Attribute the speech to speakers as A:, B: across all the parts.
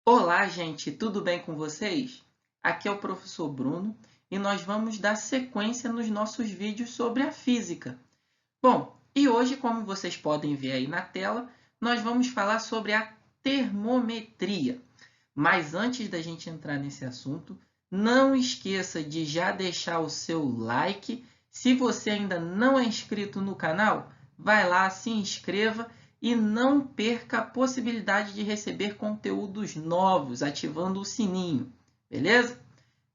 A: Olá, gente, tudo bem com vocês? Aqui é o professor Bruno e nós vamos dar sequência nos nossos vídeos sobre a física. Bom, e hoje, como vocês podem ver aí na tela, nós vamos falar sobre a termometria. Mas antes da gente entrar nesse assunto, não esqueça de já deixar o seu like. Se você ainda não é inscrito no canal, vai lá, se inscreva e não perca a possibilidade de receber conteúdos novos, ativando o sininho, beleza?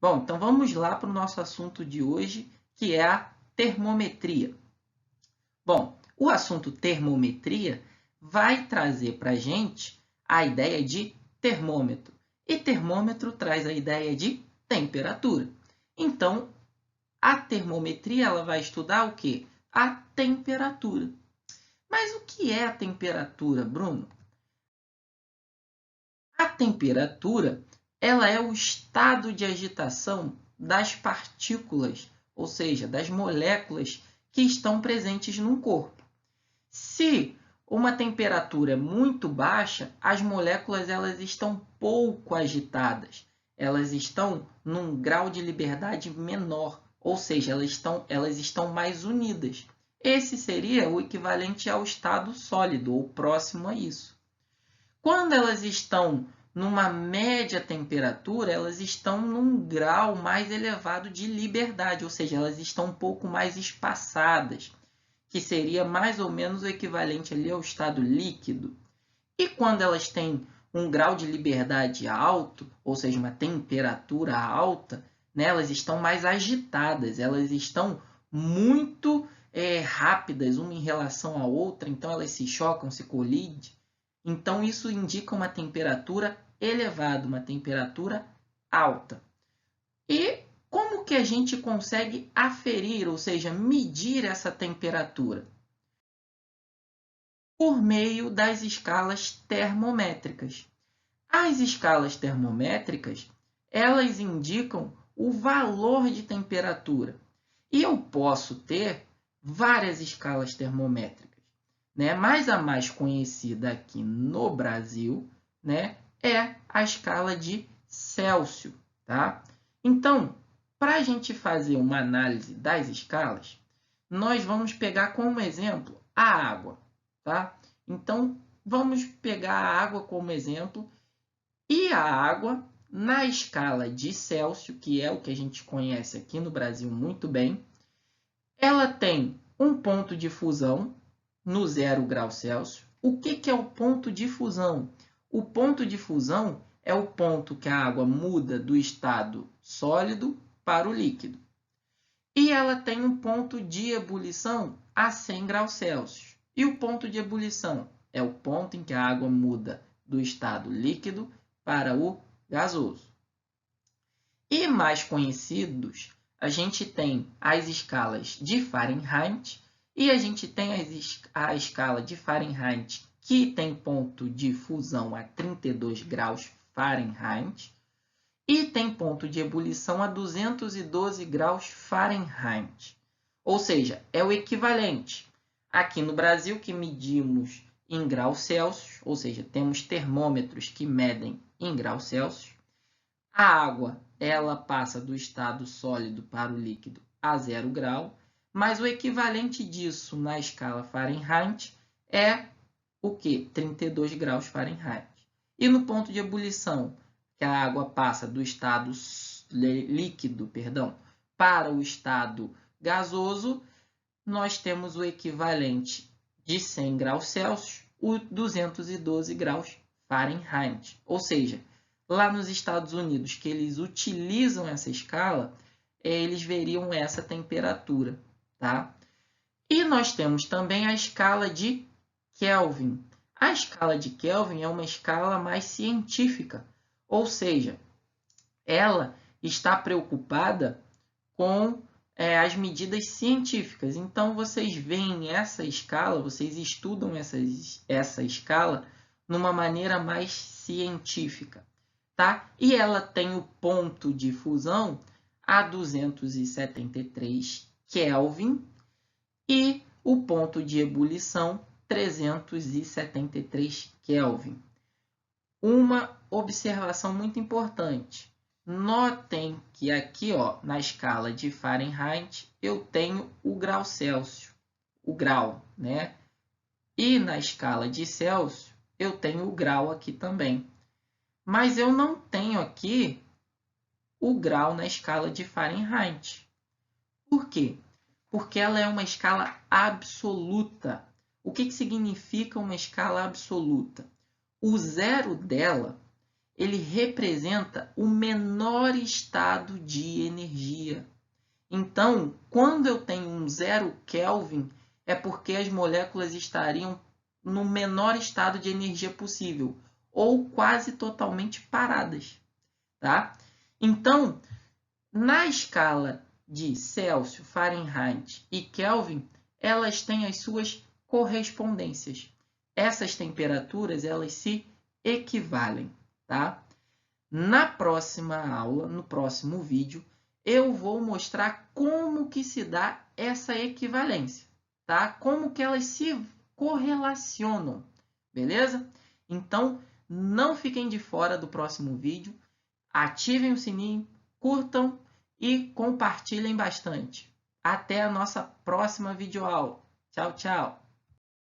A: Bom, então vamos lá para o nosso assunto de hoje, que é a termometria. Bom, o assunto termometria vai trazer para a gente a ideia de termômetro. E termômetro traz a ideia de temperatura. Então, a termometria ela vai estudar o quê? A temperatura. Mas o que é a temperatura, Bruno? A temperatura ela é o estado de agitação das partículas, ou seja, das moléculas que estão presentes num corpo. Se uma temperatura é muito baixa, as moléculas elas estão pouco agitadas. Elas estão num grau de liberdade menor, ou seja, elas estão mais unidas. Esse seria o equivalente ao estado sólido, ou próximo a isso. Quando elas estão numa média temperatura, elas estão num grau mais elevado de liberdade, ou seja, elas estão um pouco mais espaçadas, que seria mais ou menos o equivalente ali ao estado líquido. E quando elas têm um grau de liberdade alto, ou seja, uma temperatura alta, né, elas estão mais agitadas, elas estão muito rápidas uma em relação à outra, então elas se chocam, se colidem. Então isso indica uma temperatura elevada, uma temperatura alta. E como que a gente consegue aferir, ou seja, medir essa temperatura? Por meio das escalas termométricas. As escalas termométricas, elas indicam o valor de temperatura. E eu posso ter várias escalas termométricas, né? Mas a mais conhecida aqui no Brasil, né, é a escala de Celsius, tá? Então, para a gente fazer uma análise das escalas, nós vamos pegar como exemplo a água, tá? Então, vamos pegar a água como exemplo e a água na escala de Celsius, que é o que a gente conhece aqui no Brasil muito bem, ela tem um ponto de fusão no 0 grau Celsius. O que é o ponto de fusão? O ponto de fusão é o ponto que a água muda do estado sólido para o líquido. E ela tem um ponto de ebulição a 100 graus Celsius. E o ponto de ebulição é o ponto em que a água muda do estado líquido para o gasoso. E mais conhecidos, a gente tem as escalas de Fahrenheit e a gente tem a escala de Fahrenheit que tem ponto de fusão a 32 graus Fahrenheit e tem ponto de ebulição a 212 graus Fahrenheit. Ou seja, é o equivalente. Aqui no Brasil, que medimos em graus Celsius, ou seja, temos termômetros que medem em graus Celsius, a água ela passa do estado sólido para o líquido a 0 grau, mas o equivalente disso na escala Fahrenheit é o que? 32 graus Fahrenheit. E no ponto de ebulição, que a água passa do estado líquido, para o estado gasoso, nós temos o equivalente de 100 graus Celsius, o 212 graus Fahrenheit. Ou seja, lá nos Estados Unidos, que eles utilizam essa escala, eles veriam essa temperatura, tá? E nós temos também a escala de Kelvin. A escala de Kelvin é uma escala mais científica, ou seja, ela está preocupada com as medidas científicas. Então, vocês veem essa escala, vocês estudam essa escala numa maneira mais científica. Tá? E ela tem o ponto de fusão a 273 Kelvin e o ponto de ebulição 373 Kelvin. uma observação muito importante. Notem que aqui, ó, na escala de Fahrenheit, eu tenho o grau Celsius, o grau, né? E na escala de Celsius, eu tenho o grau aqui também. Mas eu não tenho aqui o grau na escala de Fahrenheit. Por quê? Porque ela é uma escala absoluta. O que significa uma escala absoluta? O zero dela, ele representa o menor estado de energia. Então, quando eu tenho um 0 Kelvin, é porque as moléculas estariam no menor estado de energia possível, ou quase totalmente paradas. Tá? Então, na escala de Celsius, Fahrenheit e Kelvin, elas têm as suas correspondências. Essas temperaturas, elas se equivalem, tá? Na próxima aula, no próximo vídeo, eu vou mostrar como que se dá essa equivalência, tá? Como que elas se correlacionam, beleza? Então, não fiquem de fora do próximo vídeo, ativem o sininho, curtam e compartilhem bastante. Até a nossa próxima videoaula. Tchau, tchau!